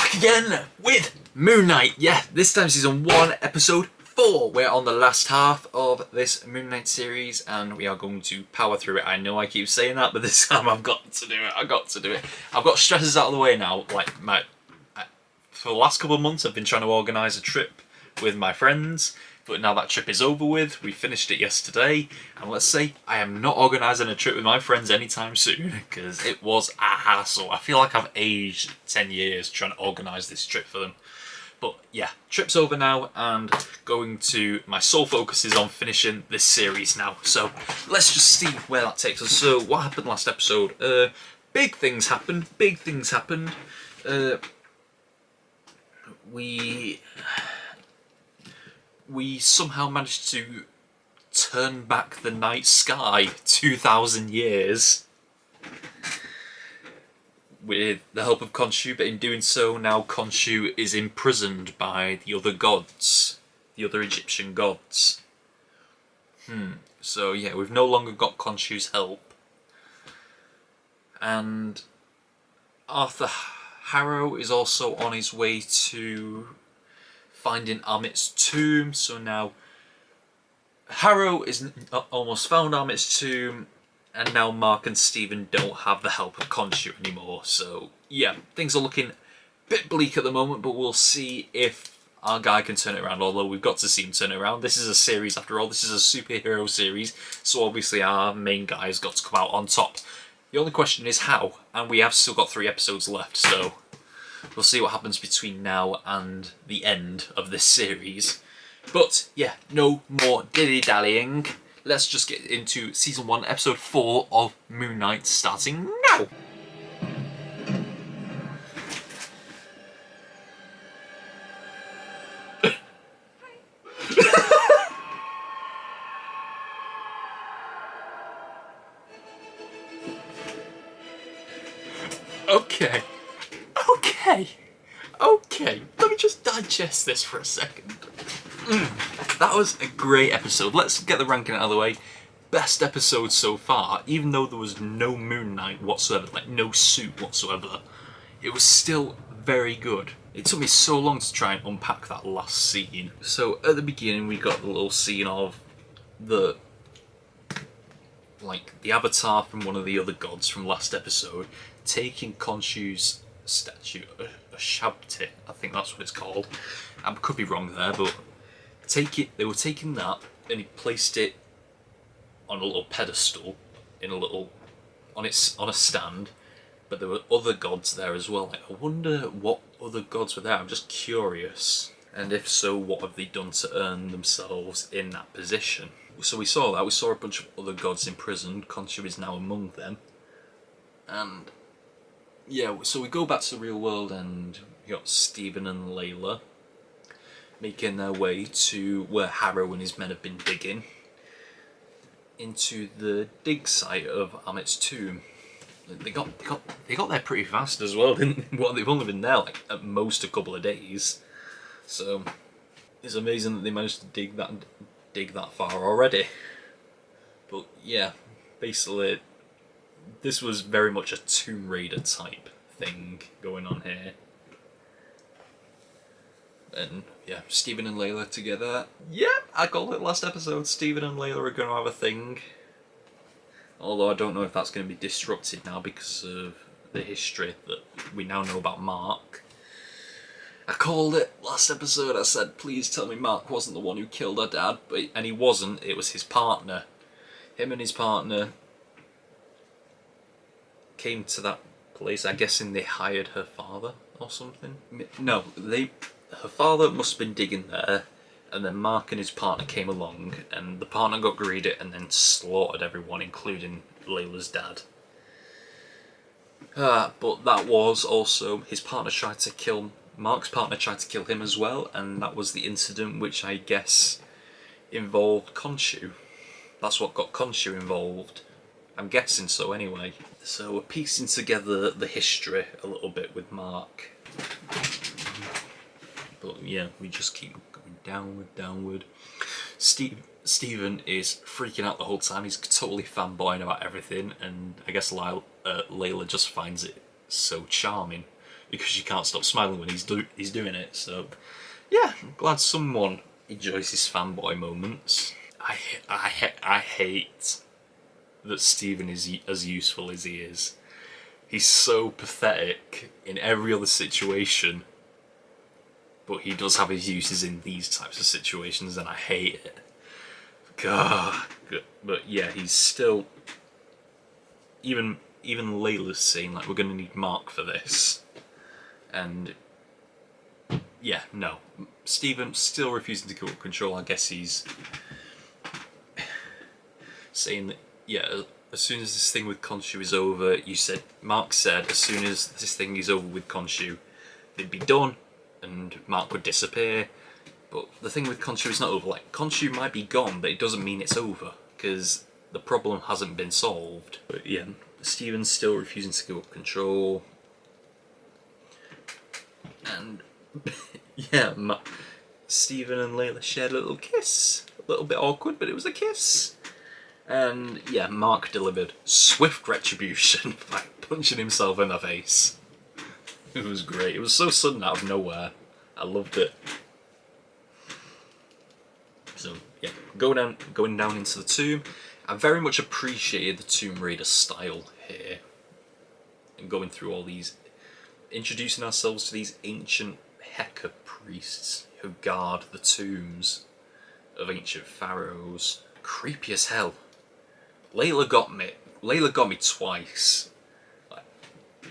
back again with Moon Knight. Yeah, this time season 1, episode 4. We're on the last half of this Moon Knight series and we are going to power through it. I know I keep saying that, but this time I've got to do it. I've got stresses out of the way now. For the last couple of months I've been trying to organise a trip with my friends, but now that trip is over with. We finished it yesterday, and let's say I am not organising a trip with my friends anytime soon because it was a hassle. I feel like I've aged 10 years trying to organise this trip for them. But yeah, trip's over now and my sole focus is on finishing this series now. So let's just see where that takes us. So what happened last episode? Big things happened. We somehow managed to turn back the night sky 2,000 years with the help of Khonshu, but in doing so now Khonshu is imprisoned by the other gods, the other Egyptian gods. So yeah, we've no longer got Khonshu's help. And Arthur Harrow is also on his way to finding Amit's tomb. So now Harrow is almost found Amit's tomb, and now Mark and Stephen don't have the help of Khonshu anymore. So yeah, things are looking a bit bleak at the moment, but we'll see if our guy can turn it around, although we've got to see him turn it around. This is a series after all, this is a superhero series, so obviously our main guy's got to come out on top. The only question is how, and we have still got 3 episodes left, so we'll see what happens between now and the end of this series. But yeah, no more dilly-dallying. Let's just get into Season 1, Episode 4 of Moon Knight, starting now! Okay, let me just digest this for a second. That was a great episode. Let's get the ranking out of the way. Best episode so far, even though there was no Moon Knight whatsoever, like no suit whatsoever, it was still very good. It took me so long to try and unpack that last scene. So at the beginning we got the little scene of the avatar from one of the other gods from last episode taking Khonshu's statue, Shabti, I think that's what it's called. I could be wrong there, but they were taking that and he placed it on a little pedestal on a stand, but there were other gods there as well. I wonder what other gods were there. I'm just curious, and if so, what have they done to earn themselves in that position? So we saw a bunch of other gods imprisoned. Khonshu is now among them, and yeah, so we go back to the real world and we got Stephen and Layla making their way to where Harrow and his men have been digging, into the dig site of Amit's tomb. They got there pretty fast as well, didn't they? Well, they've only been there at most a couple of days, so it's amazing that they managed to dig that far already. But yeah, basically this was very much a Tomb Raider type thing going on here. And yeah, Stephen and Layla together. Yeah, I called it last episode. Stephen and Layla are going to have a thing. Although I don't know if that's going to be disrupted now because of the history that we now know about Mark. I called it last episode. I said, please tell me Mark wasn't the one who killed her dad. And he wasn't. It was his partner. Him and his partner came to that place. I'm guessing they hired her father or something. No, her father must have been digging there, and then Mark and his partner came along, and the partner got greedy and then slaughtered everyone, including Layla's dad. But that was also, Mark's partner tried to kill him as well, and that was the incident which I guess involved Khonshu. That's what got Khonshu involved. I'm guessing so anyway. So we're piecing together the history a little bit with Mark. But yeah, we just keep going downward. Stephen is freaking out the whole time. He's totally fanboying about everything, and I guess Layla just finds it so charming. because she can't stop smiling when he's doing it. So yeah, I'm glad someone enjoys his fanboy moments. I hate that Stephen is as useful as he is. He's so pathetic in every other situation, but he does have his uses in these types of situations, and I hate it. God. But yeah, he's still... Even Layla's saying, like, we're going to need Mark for this. And yeah, no. Stephen still refusing to give up control. I guess he's saying that, yeah, as soon as this thing with Khonshu is over, Mark said, as soon as this thing is over with Khonshu, they'd be done, and Mark would disappear. But the thing with Khonshu is not over. Like, Khonshu might be gone, but it doesn't mean it's over, because the problem hasn't been solved. But yeah, Stephen's still refusing to give up control. And yeah, Stephen and Layla shared a little kiss. A little bit awkward, but it was a kiss. And yeah, Mark delivered swift retribution by punching himself in the face. It was great. It was so sudden out of nowhere. I loved it. So yeah, going down into the tomb. I very much appreciated the Tomb Raider style here. And going through all these, introducing ourselves to these ancient Heka priests who guard the tombs of ancient pharaohs. Creepy as hell. Layla got me twice. Like,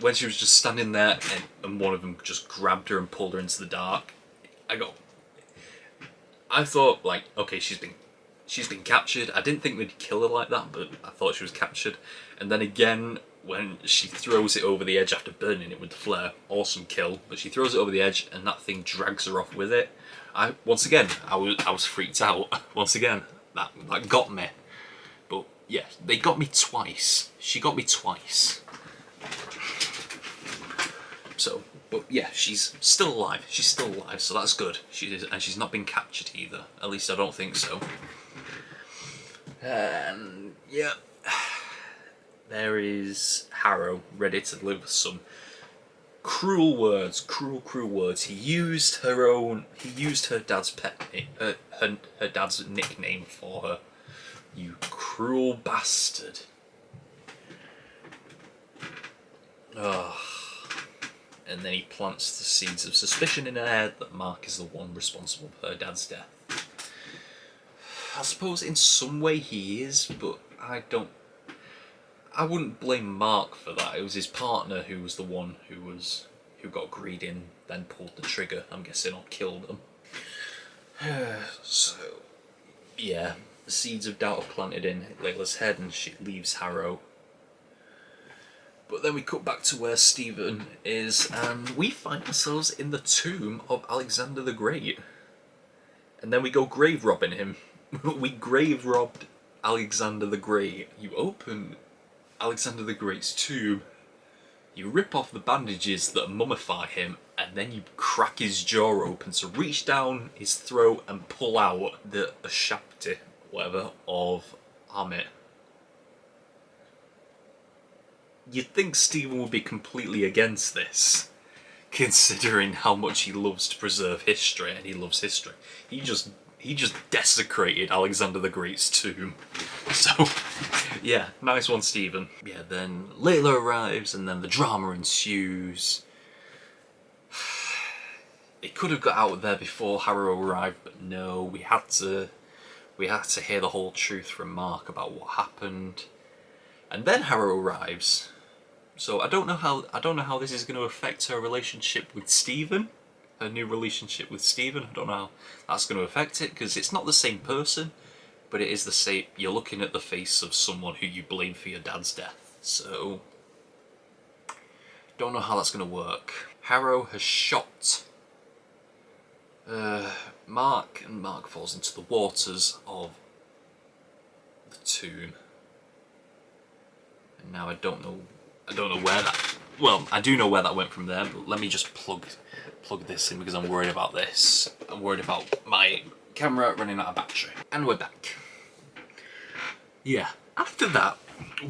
when she was just standing there and one of them just grabbed her and pulled her into the dark. I thought, like, okay, she's been captured. I didn't think they'd kill her like that, but I thought she was captured. And then again, when she throws it over the edge after burning it with the flare, awesome kill. But she throws it over the edge, and that thing drags her off with it. Once again, I was freaked out. Once again, that got me. But yeah, they got me twice. She got me twice. So, but yeah, she's still alive. She's still alive, so that's good. And she's not been captured either. At least I don't think so. And yeah, there is Harrow ready to deliver some cruel words. Cruel words. He used her dad's pet, her dad's nickname for her. You cruel bastard. Ugh. And then he plants the seeds of suspicion in her head that Mark is the one responsible for her dad's death. I suppose in some way he is, but I wouldn't blame Mark for that. It was his partner who was the one who got greedy and then pulled the trigger, I'm guessing, or killed them. So, yeah, the seeds of doubt are planted in Layla's head and she leaves Harrow. But then we cut back to where Stephen is, and we find ourselves in the tomb of Alexander the Great. And then we go grave robbing him. We grave robbed Alexander the Great. You open Alexander the Great's tomb, you rip off the bandages that mummify him, and then you crack his jaw open to reach down his throat and pull out the Ashapti, whatever, of Amit. You'd think Stephen would be completely against this, considering how much he loves to preserve history, and he loves history. He just desecrated Alexander the Great's tomb. So, yeah, nice one, Stephen. Yeah, then Layla arrives, and then the drama ensues. It could have got out of there before Harrow arrived, but no, we had to hear the whole truth from Mark about what happened. And then Harrow arrives. So I don't know how this is going to affect her relationship with Stephen. Her new relationship with Stephen. I don't know how that's going to affect it, because it's not the same person, but it is the same. You're looking at the face of someone who you blame for your dad's death. So don't know how that's going to work. Harrow has shot Mark, and Mark falls into the waters of the tomb. And now I don't know where that... Well, I do know where that went from there, but let me just plug this in because I'm worried about this. I'm worried about my camera running out of battery. And we're back. Yeah, after that,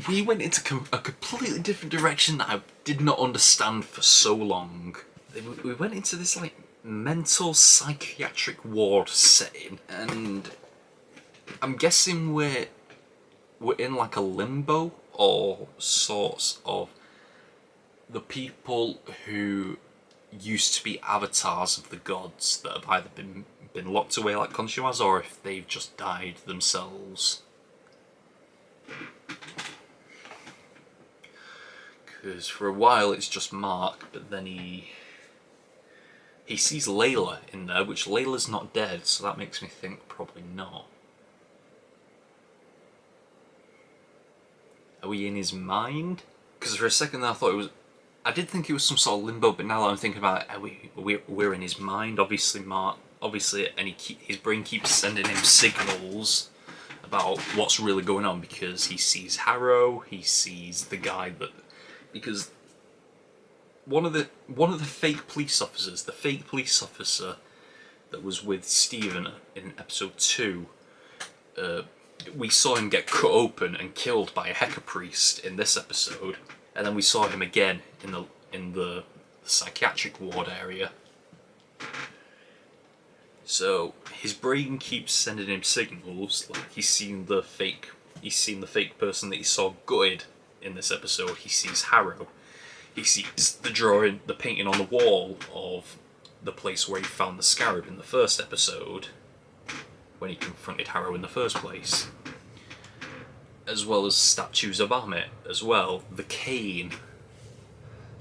we went into a completely different direction that I did not understand for so long. we went into this like mental psychiatric ward setting, and I'm guessing we're in like a limbo or sorts of the people who used to be avatars of the gods that have either been locked away like Khonshu has, or if they've just died themselves. Because for a while it's just Mark, but then he sees Layla in there, which Layla's not dead, so that makes me think probably not. Are we in his mind? Because for a second there I thought it was... I did think it was some sort of limbo, but now that I'm thinking about it, we're in his mind. Obviously Mark... Obviously, and his brain keeps sending him signals about what's really going on, because he sees Harrow, he sees the guy that... Because one of the fake police officers, the fake police officer that was with Stephen in episode 2, we saw him get cut open and killed by a Heka priest in this episode, and then we saw him again in the psychiatric ward area. So his brain keeps sending him signals, like he's seen the fake person that he saw gutted in this episode. He sees Harrow. He sees the painting on the wall of the place where he found the scarab in the first episode, when he confronted Harrow in the first place. As well as statues of Amit as well. The cane.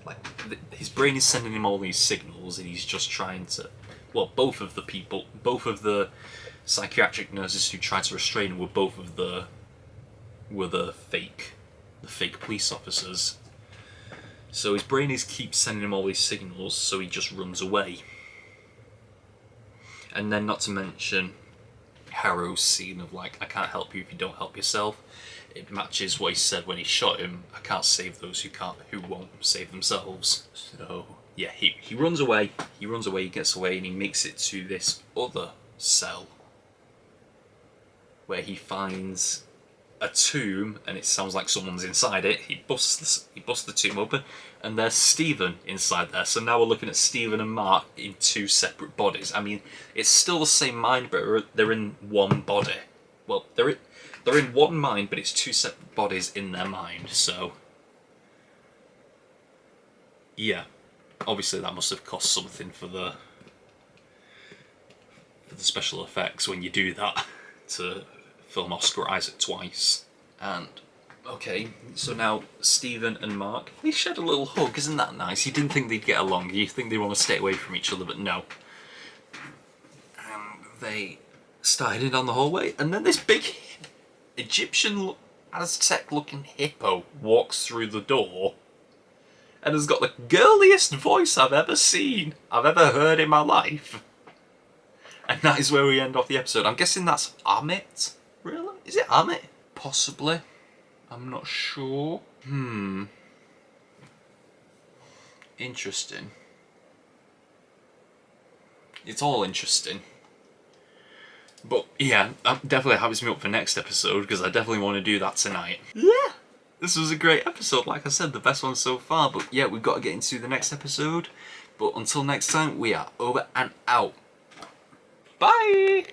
Like, his brain is sending him all these signals, and he's just trying to... Well, both of the psychiatric nurses who tried to restrain him were the fake police officers. So his brain keeps sending him all these signals, so he just runs away. And then, not to mention Harrow's scene of like, I can't help you if you don't help yourself. It matches what he said when he shot him. I can't save those who won't save themselves. So yeah, he runs away. He gets away, and he makes it to this other cell where he finds a tomb, and it sounds like someone's inside it. He busts the tomb open, and there's Stephen inside there. So now we're looking at Stephen and Mark in two separate bodies. I mean, it's still the same mind, but they're in one body. Well, they're in one mind, but it's two separate bodies in their mind. So yeah, obviously that must have cost something for the special effects when you do that to film Oscar Isaac twice. And okay, so now Stephen and Mark, they shared a little hug. Isn't that nice? You didn't think they'd get along. You think they want to stay away from each other, but no. And they started down the hallway, and then this big Egyptian Aztec looking hippo walks through the door and has got the girliest voice I've ever heard in my life. And that is where we end off the episode. I'm guessing that's Amit. Really? Is it Amit? Possibly. I'm not sure. Interesting. It's all interesting. But yeah, that definitely hypes me up for next episode, because I definitely want to do that tonight. Yeah! This was a great episode, like I said, the best one so far. But yeah, we've got to get into the next episode. But until next time, we are over and out. Bye!